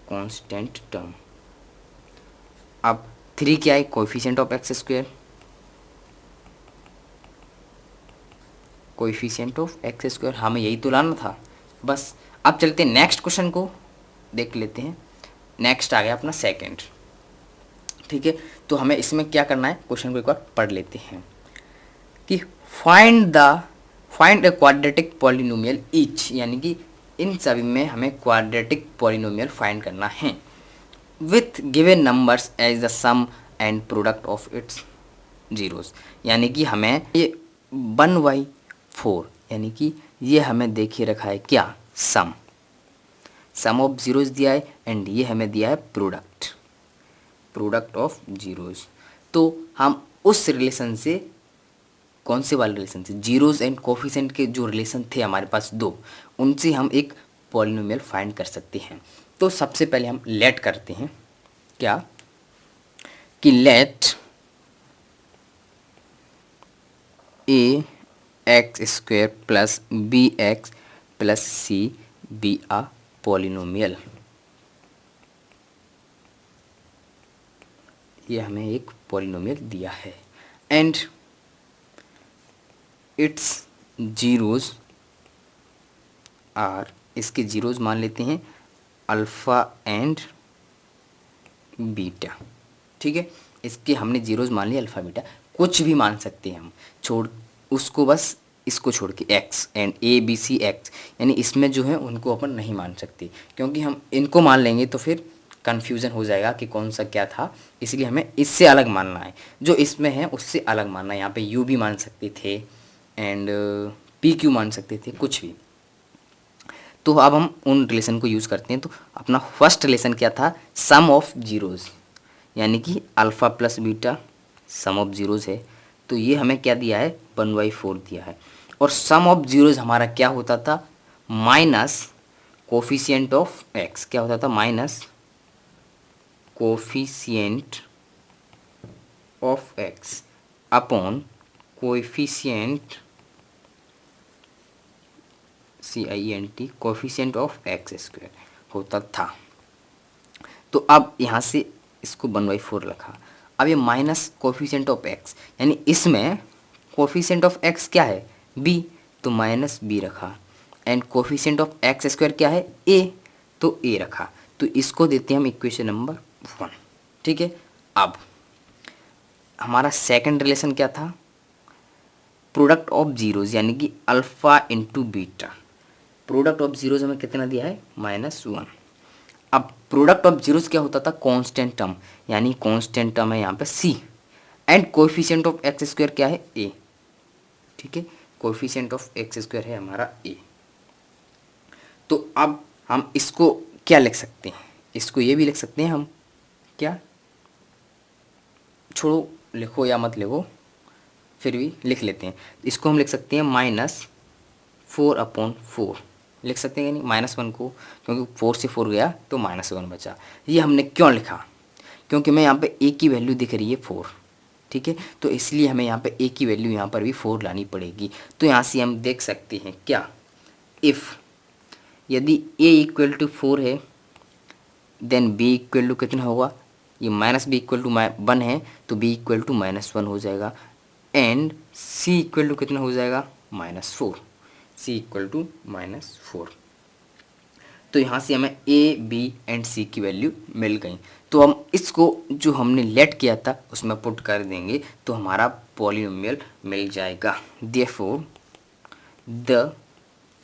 कांस्टेंट टर्म। अब 3 क्या है? Coefficient of x², coefficient of x², हमें यही तो लाना था बस। अब चलते हैं नेक्स्ट क्वेश्चन को देख लेते हैं। नेक्स्ट आ गया अपना सेकंड। ठीक है, तो हमें इसमें क्या करना है? क्वेश्चन को एक बार पढ़ लेते हैं कि find a quadratic polynomial each, यानी कि इन सभी में हमें क्वाड्रेटिक पॉलिनोमियल फाइंड करना है with given numbers as the sum and product of its zeros. यानी कि हमें ये 1/4 यानी कि ये हमें देखिए रखा है क्या? सम ऑफ जीरोस दिया है, एंड ये हमें दिया है प्रोडक्ट ऑफ जीरोस। तो हम उस रिलेशन से, कौन से वाले रिलेशन से? जीरोस एंड कोफिशिएंट के जो रिलेशन थे हमारे पास 2, उनसे हम एक पॉलिनोमियल फाइंड कर सकते हैं। तो सबसे पहले हम लेट करते हैं क्या कि let ax² plus bx plus c be a polynomial. ये हमें एक पॉलिनोमियल दिया है एंड इट्स जीरोज आर, इसके जीरोज मान लेते हैं अल्फ़ा एंड बीटा। ठीक है, इसके हमने जीरोज मान लिया अल्फ़ा बीटा, कुछ भी मान सकते हैं हम, छोड़ उसको, बस इसको छोड़ के x and a b c x, यानी इसमें जो है उनको अपन नहीं मान सकते, क्योंकि हम इनको मान लेंगे तो फिर कन्फ्यूज़न हो जाएगा कि कौन सा क्या था। इसलिए हमें इससे अलग मानना है, जो इसमें है उससे अलग मानना है। यहाँ पे यू भी मान सकते थे एंड पी क्यू मान सकते थे, कुछ भी। तो अब हम उन रिलेशन को यूज़ करते हैं। तो अपना फर्स्ट रिलेशन क्या था? सम ऑफ जीरोज़, यानी कि alpha plus beta sum of zeros है। तो ये हमें क्या दिया है? 1/4 दिया है। और सम ऑफ जीरोज़ हमारा क्या होता था? माइनस कोफिशिएंट ऑफ एक्स, क्या होता था? Minus coefficient of x upon coefficient CIENT coefficient of x² होता था। तो अब यहाँ से इसको 1/4 रखा। अब ये माइनस कोफिशिएंट ऑफ x, यानी इसमें कोफिशिएंट ऑफ x क्या है? b, तो माइनस b रखा। एंड कोफिशिएंट ऑफ x² क्या है? a, तो a रखा। तो इसको देते हैं हम इक्वेशन नंबर 1। ठीक है, अब हमारा सेकंड रिलेशन क्या था? प्रोडक्ट ऑफ जीरोज यानी कि alpha into beta. Product of zeros हमें कितना दिया है, -1। अब प्रोडक्ट ऑफ जीरोज क्या होता था, कांस्टेंट टर्म, यानी कांस्टेंट टर्म है यहाँ पे c, and coefficient of x square क्या है, a। ठीक है, कोएफिशिएंट ऑफ एक्स स्क्वायर है हमारा a। तो अब हम इसको क्या लिख सकते हैं, इसको ये भी लिख सकते हैं हम, क्या, छोड़ो लिखो या मत लिखो, फिर भी लिख लेते हैं। इसको हम लिख सकते हैं -4/4 लिख सकते हैं, नहीं -1 को, क्योंकि 4 से 4 गया तो -1 बचा। ये हमने क्यों लिखा, क्योंकि मैं यहाँ पे a की वैल्यू दिख रही है 4, ठीक है, तो इसलिए हमें यहाँ पे a की वैल्यू यहाँ पर भी 4 लानी पड़ेगी। तो यहाँ से हम देख सकते हैं क्या, इफ़ यदि a इक्वल टू 4 है देन b इक्वल टू कितना होगा, ये -b इक्वल टू 1 है तो b इक्वल टू -1 हो जाएगा, एंड c इक्वल टू कितना हो जाएगा, -4, c इक्वल टू -4। तो यहाँ से हमें a b एंड c की वैल्यू मिल गई। तो हम इसको जो हमने लेट किया था उसमें पुट कर देंगे तो हमारा पॉलिनोमियल मिल जाएगा। Therefore the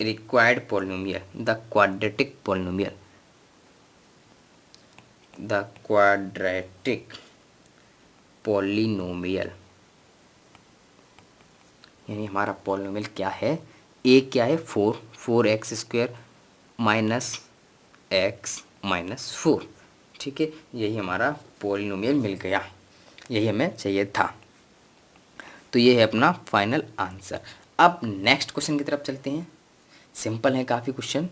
required polynomial, the quadratic polynomial, the quadratic polynomial, यानी हमारा पॉलिनोमियल क्या है, a क्या है 4x स्क्वायर -x -4, ठीक है, यही हमारा पॉलिनोमियल मिल गया, यही हमें चाहिए था। तो ये है अपना फाइनल आंसर। अब नेक्स्ट क्वेश्चन की तरफ चलते हैं। सिंपल है काफ़ी क्वेश्चन।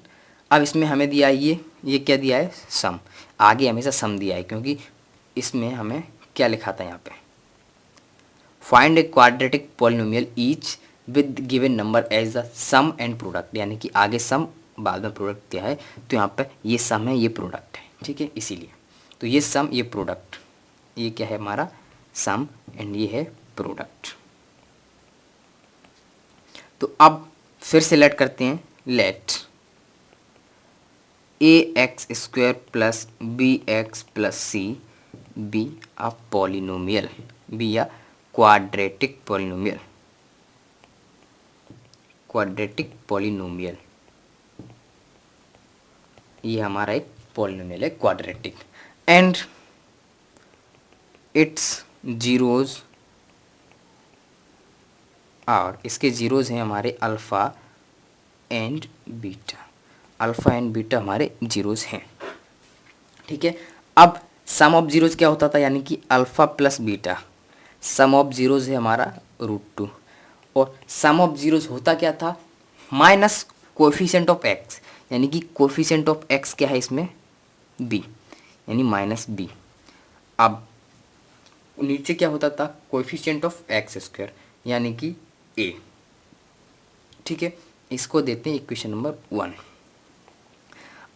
अब इसमें हमें दिया है ये क्या दिया है, सम। आगे हमेशा सम दिया है, क्योंकि इसमें हमें क्या लिखा था यहाँ पे, find a quadratic polynomial each with given number as the sum and product, यानी कि आगे सम बाद में प्रोडक्ट दिया है, तो यहाँ पे ये सम है ये प्रोडक्ट है, ठीक है, इसीलिए तो ये सम ये प्रोडक्ट, ये क्या है हमारा सम एंड ये है प्रोडक्ट। तो अब फिर से लेट करते हैं, let ax square plus bx plus c be a polynomial, be a quadratic polynomial, quadratic polynomial, ये हमारा एक पॉलिनोमियल है क्वाड्रेटिक, एंड इट्स जीरोज और इसके जीरोज हैं हमारे alpha and beta, alpha and beta हमारे जीरोज हैं, ठीक है। अब सम ऑफ जीरोज क्या होता था, यानी कि alpha plus beta, sum of zeros है हमारा √2, और सम ऑफ जीरोज होता क्या था, माइनस कोएफिशिएंट ऑफ एक्स, यानी कि कोएफिशिएंट ऑफ एक्स क्या है इसमें, b, यानी -b। अब नीचे क्या होता था, कोएफिशिएंट ऑफ एक्स स्क्वायर, यानी कि a, ठीक है, इसको देते हैं इक्वेशन नंबर 1।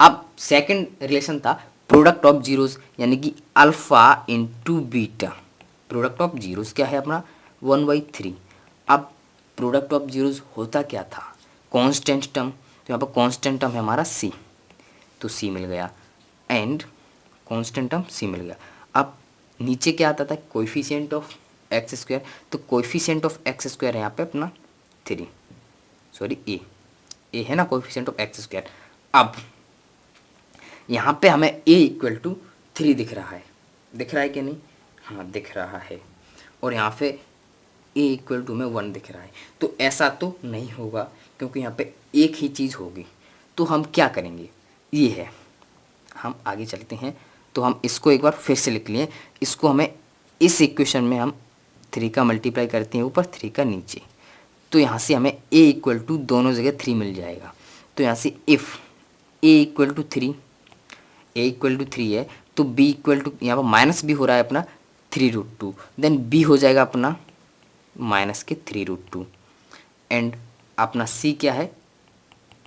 अब सेकंड रिलेशन था प्रोडक्ट ऑफ जीरोज, यानी कि alpha into beta, product of zeros क्या है अपना 1/3। अब प्रोडक्ट ऑफ जीरोज होता क्या था, कांस्टेंट टर्म, तो यहाँ पर कांस्टेंट टर्म है हमारा c, तो c मिल गया, एंड कांस्टेंट टर्म c मिल गया। अब नीचे क्या आता था, कोएफिशिएंट ऑफ एक्स स्क्वायर, तो कोएफिशिएंट ऑफ एक्स स्क्वायर है यहाँ पे अपना 3, सॉरी ए है ना कोएफिशिएंट ऑफ एक्स स्क्वायर। अब यहाँ पे हमें a इक्वल टू 3 दिख रहा है कि नहीं, हाँ दिख रहा है, और यहाँ पे a इक्वल टू में 1 दिख रहा है, तो ऐसा तो नहीं होगा क्योंकि यहाँ पे एक ही चीज़ होगी। तो हम क्या करेंगे, ये है, हम आगे चलते हैं, तो हम इसको एक बार फिर से लिख लिए, इसको हमें इस इक्वेशन में हम 3 का मल्टीप्लाई करते हैं ऊपर 3 का नीचे, तो यहाँ से हमें a इक्वल टू दोनों जगह 3 मिल जाएगा। तो यहाँ से if a equal to 3, a equal to 3 है तो b इक्वल टू, यहाँ पर माइनस b हो रहा है अपना 3√2, देन b हो जाएगा अपना माइनस के 3√2, एंड अपना c क्या है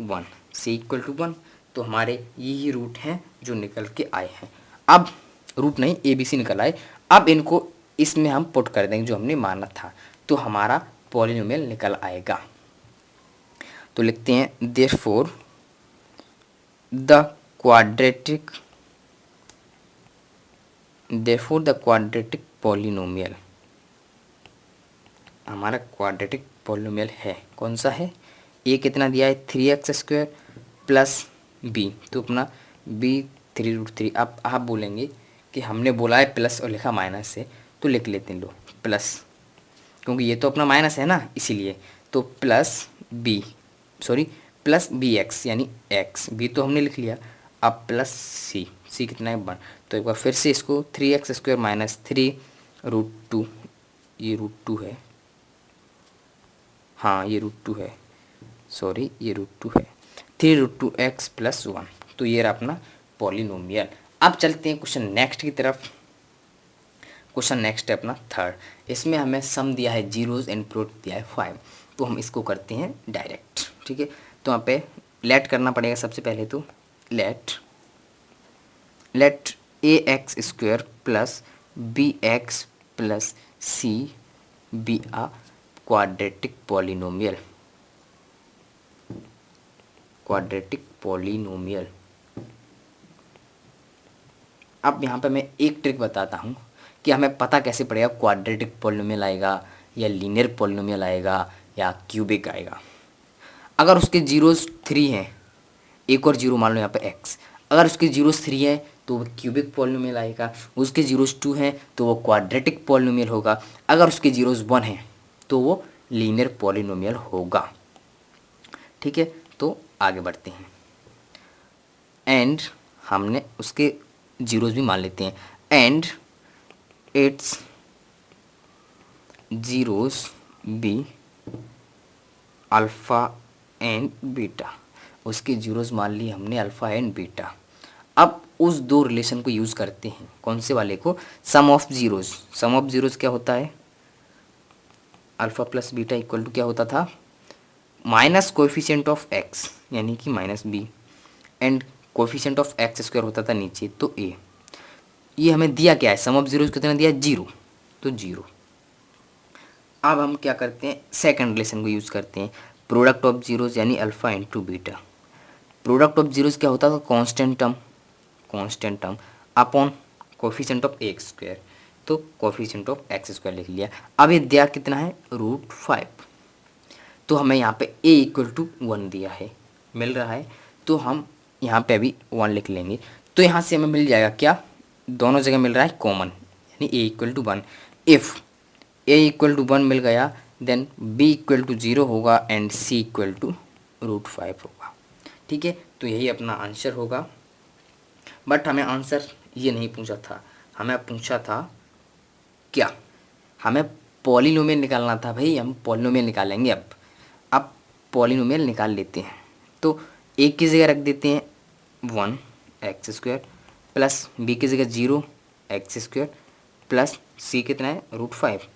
1, c इक्वल टू 1। तो हमारे यही रूट हैं जो निकल के आए हैं। अब रूट नहीं ABC निकल आए, अब इनको इसमें हम पुट कर देंगे जो हमने माना था, तो हमारा पॉलिनोमियल निकल आएगा। तो लिखते हैं देयरफॉर द क्वाड्रेटिक पॉलिनोमियल, हमारा क्वाड्रेटिक पॉलिनोमियल है। कौन सा है? ए कितना दिया है 3x² प्लस बी, तो अपना बी 3√3। अब आप बोलेंगे कि हमने बोला है प्लस और लिखा माइनस है, तो लिख लेते हैं लो प्लस, क्योंकि ये तो अपना माइनस है ना, इसीलिए। तो plus b, sorry plus b x, यानी एक्स, बी तो हमने लिख लिया। अब प्लस सी, सी कितना है 1। तो एक बार फिर से इसको 3x² माइनस 3√2, ये √2 है, हाँ ये √2 है, सॉरी ये √2 है, 3√2x प्लस 1। तो ये रहा अपना पॉलिनोमियल। अब चलते हैं क्वेश्चन नेक्स्ट की तरफ। क्वेश्चन नेक्स्ट है अपना थर्ड। इसमें हमें सम दिया है जीरोज एंड प्रोडक्ट दिया है 5। तो हम इसको करते हैं डायरेक्ट, ठीक है। तो यहाँ पे लेट करना पड़ेगा सबसे पहले, तो let ax² plus bx plus c be a quadratic polynomial, quadratic polynomial. अब यहाँ पे मैं एक ट्रिक बताता हूँ कि हमें पता कैसे पड़ेगा क्वाड्रेटिक पॉलिनोमियल आएगा या लीनियर पॉलिनोमियल आएगा या क्यूबिक आएगा। अगर उसके जीरोस 3 हैं, एक और जीरो मान लो यहाँ पे x, अगर उसके जीरोस 3 हैं तो वो क्यूबिक पॉलिनोमियल आएगा, उसके जीरोस 2 हैं तो वो क्वाड्रेटिक पॉलिनोमियल होगा, अगर उसके जीरोस 1 हैं तो वो लीनियर पॉलिनोमियल होगा, ठीक है। तो आगे बढ़ते हैं, एंड हमने उसके जीरोस भी मान लेते हैं, and its zeros be alpha and beta. उसके जीरोस मान लिए हमने अल्फ़ा एंड बीटा। अब उस दो रिलेशन को यूज़ करते हैं, कौन से वाले को? Sum of zeros. Sum of zeros क्या होता है? Alpha plus beta equal to क्या होता था? माइनस कोएफिशिएंट ऑफ एक्स, यानी कि minus b, and coefficient of x² होता था नीचे, तो a। ये हमें दिया क्या है? सम ऑफ जीरोस कितना दिया? 0, तो 0। अब हम क्या करते हैं? सेकंड रिलेशन को यूज़ करते हैं, प्रोडक्ट ऑफ जीरोस यानी alpha into beta. Product of zeros क्या होता था? Constant term upon coefficient of x², तो कोएफिशिएंट ऑफ x² लिख लिया। अब ये दिया कितना है? √5। तो हमें यहाँ पे a इक्वल टू 1 दिया है, मिल रहा है, तो हम यहाँ पे अभी 1 लिख लेंगे। तो यहाँ से हमें मिल जाएगा क्या? दोनों जगह मिल रहा है कॉमन, यानी a equal to 1। If a equal to 1 मिल गया, देन b इक्वल टू 0 होगा एंड c इक्वल टू √5 होगा, ठीक है। तो यही अपना आंसर होगा। बट हमें आंसर ये नहीं पूछा था, हमें पूछा था क्या? हमें पॉलिनोमियल निकालना था भाई, हम पॉलिनोमियल निकालेंगे। अब पॉलिनोमियल निकाल लेते हैं, तो a की जगह रख देते हैं 1x² प्लस b की जगह 0x² प्लस c कितना है? √5।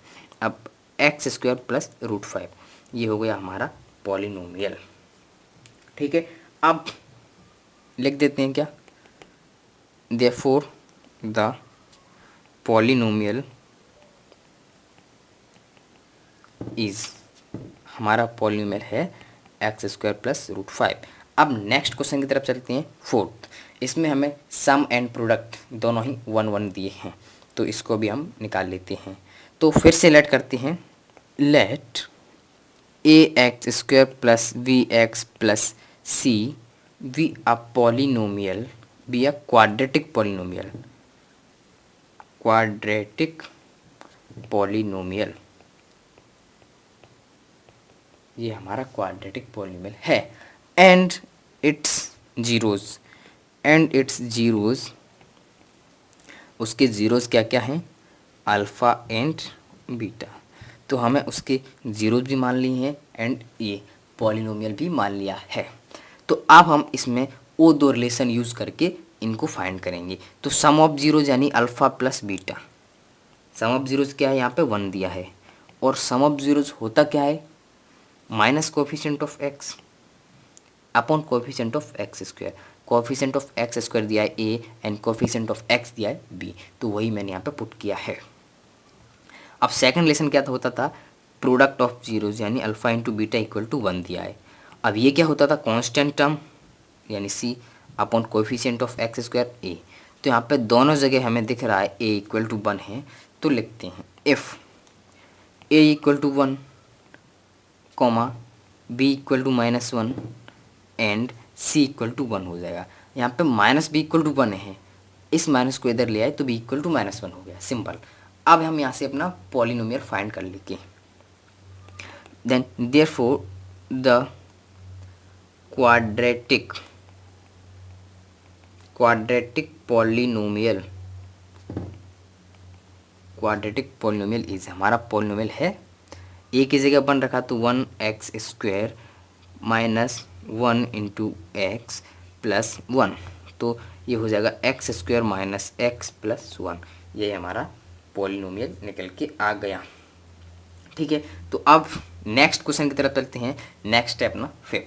अब x² प्लस √5, ये हो गया हमारा पॉलिनोमियल, ठीक है। अब लिख देते हैं क्या? देयरफॉर द पॉलिनोमियल इज, हमारा पॉलिनोमियल है x² प्लस √5। अब नेक्स्ट क्वेश्चन की तरफ चलते हैं, फोर्थ। इसमें हमें सम एंड प्रोडक्ट दोनों ही 1 1 दिए हैं, तो इसको भी हम निकाल लेते हैं। तो फिर से लेट करते हैं, let ax² plus bx plus c be a polynomial, be a quadratic polynomial, quadratic polynomial. ये हमारा क्वाड्रेटिक पॉलिनोमियल है, एंड इट्स जीरोज, उसके जीरोज क्या क्या हैं? Alpha and beta. तो हमें उसके जीरोज भी मान लिए हैं एंड ये पॉलिनोमियल भी मान लिया है। तो अब हम इसमें वो दो रिलेशन यूज़ करके इनको फाइंड करेंगे। तो सम ऑफ जीरोज यानी alpha plus beta, sum of zeros क्या है? यहाँ पे 1 दिया है, और सम ऑफ जीरोज होता क्या है? Minus coefficient of x upon coefficient of x²। Coefficient of x² दिया है a and coefficient of x दिया है b, तो वही मैंने यहाँ पे पुट किया है। अब सेकंड रिलेशन क्या होता था? प्रोडक्ट ऑफ जीरोज यानी alpha into beta equal to 1 दिया है। अब ये क्या होता था? कांस्टेंट टर्म यानी c upon coefficient of x² a। तो यहाँ पे दोनों जगह हमें दिख रहा है a इक्वल टू 1 है, तो लिखते हैं if a equal to 1 comma b equal to -1 and c equal to 1 हो जाएगा। यहाँ पे माइनस बी इक्वल टू 1 है, इस माइनस को इधर ले आए तो बी इक्वल टू -1 हो गया, सिंपल। अब हम यहाँ से अपना पॉलिनोमियल फाइंड कर लेंगे। Then therefore the quadratic polynomial is, हमारा पॉलिनोमियल है, ए की जगह बन रखा तो 1x² -1 इंटू एक्स प्लस 1, तो ये हो जाएगा x² माइनस एक्स प्लस 1। ये हमारा पॉलिनोमियल निकल के आ गया। ठीक है, तो अब नेक्स्ट क्वेश्चन की तरफ चलते हैं। नेक्स्ट स्टेप ना 5,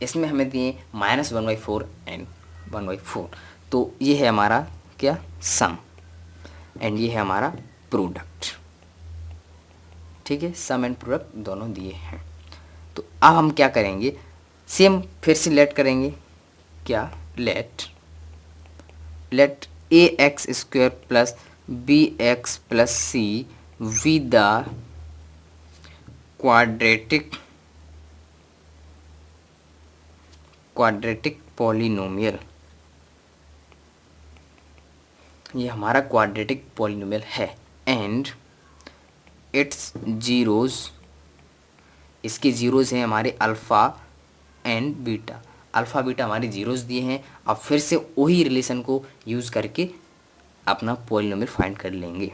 इसमें हमें दिए -1/4 एंड 1/4, तो ये है हमारा क्या, सम, एंड ये है हमारा प्रोडक्ट। ठीक है, सम एंड प्रोडक्ट दोनों दिए हैं। तो अब हम क्या करेंगे, सेम फिर से लेट करेंगे, क्या, let ax² plus bx plus c with the quadratic polynomial. ये हमारा क्वाड्रेटिक पॉलिनोमियल है एंड इट्स जीरोज, इसके जीरोज हैं हमारे alpha and beta. Alpha beta हमारे जीरोज दिए हैं। अब फिर से वही रिलेशन को यूज़ करके अपना पॉलिनोमियल फाइंड कर लेंगे।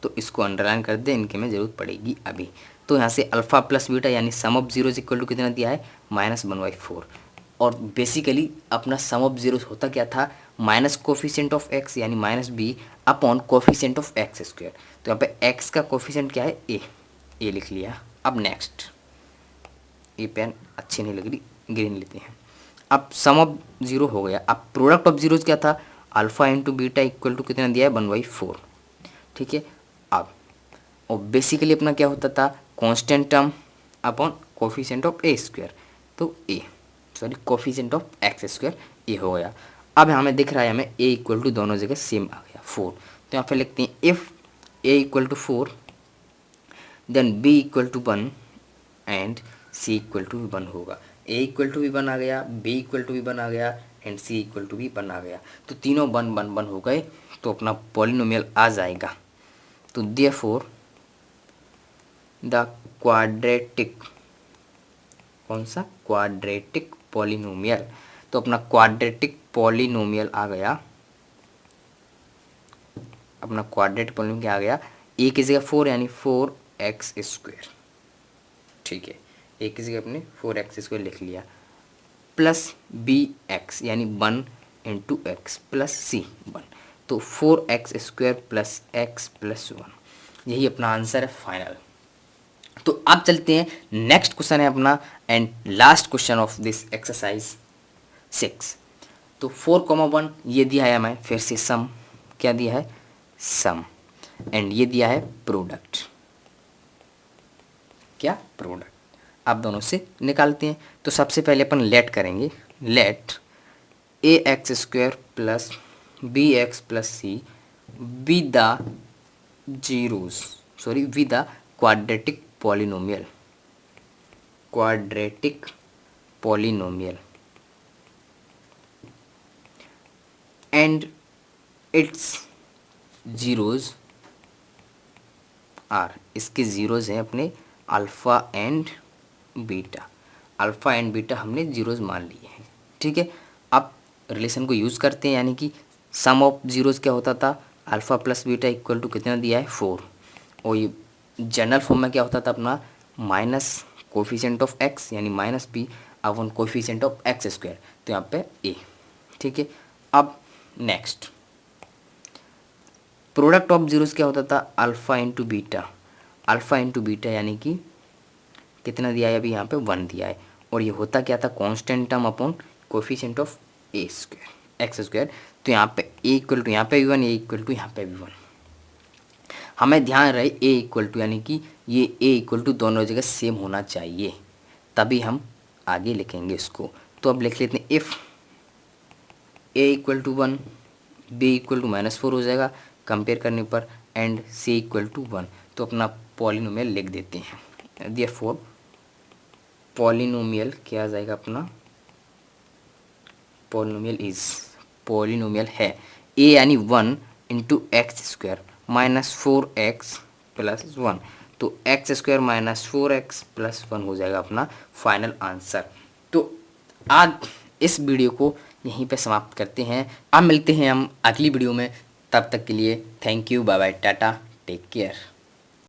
तो इसको अंडरलाइन कर दें, इनके में ज़रूरत पड़ेगी अभी। तो यहाँ से अल्फ़ा प्लस बीटा यानी सम ऑफ जीरोज इक्वल टू कितना दिया है, -1/4। और बेसिकली अपना सम ऑफ जीरोज होता क्या था, माइनस कोफिशिएंट ऑफ एक्स यानी -b upon coefficient of x²। तो यहाँ पे x का कोफिशिएंट क्या है, a लिख लिया। अब नेक्स्ट, ये पेन अच्छी नहीं लग रही, ग्रीन लेते हैं। अब सम ऑफ जीरो हो गया। अब प्रोडक्ट ऑफ जीरोज क्या था, alpha into beta equal to कितना दिया है, 1/4। ठीक है, अब और बेसिकली अपना क्या होता था, constant term upon coefficient of a², तो कोफिशिएंट ऑफ x², ये हो गया। अब हमें दिख रहा है, हमें a इक्वल टू दोनों जगह सेम आ गया 4। तो यहाँ पे लिखते हैं if a equal to 4 then b equal to 1 and c equal to 1 होगा। a इक्वल टू भी 1 आ गया, b इक्वल टू भी 1 आ गया एंड c इक्वल टू भी 1 आ गया। तो तीनों 1 1 1 हो गए, तो अपना पॉलिनोमियल आ जाएगा। तो देयरफॉर द क्वाड्रेटिक, कौन सा, क्वाड्रेटिक पॉलिनोमियल, तो अपना क्वाड्रेटिक पॉलिनोमियल आ गया। अपना क्वाड्रेटिक पॉलिनोमियल क्या आ गया, a की जगह 4 यानी 4x²। ठीक है, a की जगह अपने 4x² लिख लिया, प्लस bx यानी 1 इंटू एक्स प्लस c 1, तो 4x² प्लस x प्लस 1। यही अपना आंसर है फाइनल। तो अब चलते हैं, नेक्स्ट क्वेश्चन है अपना and last question of this exercise 6। तो 4,1 ये दिया है हमें, फिर से सम, क्या दिया है, सम, एंड ये दिया है प्रोडक्ट, क्या, प्रोडक्ट। आप दोनों से निकालते हैं। तो सबसे पहले अपन लेट करेंगे, let ax² plus bx plus c with the zeros, with the quadratic polynomial and its zeros are, इसके जीरोज हैं अपने alpha and beta. Alpha and beta हमने जीरोज मान लिए हैं। ठीक है, अब रिलेशन को यूज़ करते हैं, यानी कि सम ऑफ जीरोज क्या होता था, alpha plus beta equal to कितना दिया है, 4। और ये जनरल फॉर्म में क्या होता था अपना, माइनस कोफिशिएंट ऑफ x यानी -b upon coefficient of x², तो यहाँ पे a। ठीक है, अब नेक्स्ट प्रोडक्ट ऑफ जीरोस क्या होता था, alpha into beta. Alpha into beta यानी कि कितना दिया है, अभी यहाँ पे 1 दिया है, और ये होता क्या था, constant term upon coefficient of x²। तो यहाँ पे a इक्वल टू यहाँ पे भी 1, a इक्वल टू यहाँ पे भी 1। हमें ध्यान रहे a इक्वल टू यानी कि ये a इक्वल टू दोनों जगह सेम होना चाहिए, तभी हम आगे लिखेंगे इसको। तो अब लिख लेते हैं if a equal to 1 b equal to -4 हो जाएगा कंपेयर करने पर, एंड c इक्वल टू 1। तो अपना पॉलिनोमियल लिख देते हैं। देयरफॉर पॉलिनोमियल क्या आ जाएगा अपना, पॉलिनोमियल है ए यानी 1 into x square minus 4x plus 1, तो x square minus 4x plus 1 हो जाएगा अपना फाइनल आंसर। तो आज इस वीडियो को यहीं पे समाप्त करते हैं। अब मिलते हैं हम अगली वीडियो में, तब तक के लिए thank you, bye bye, tata, take care.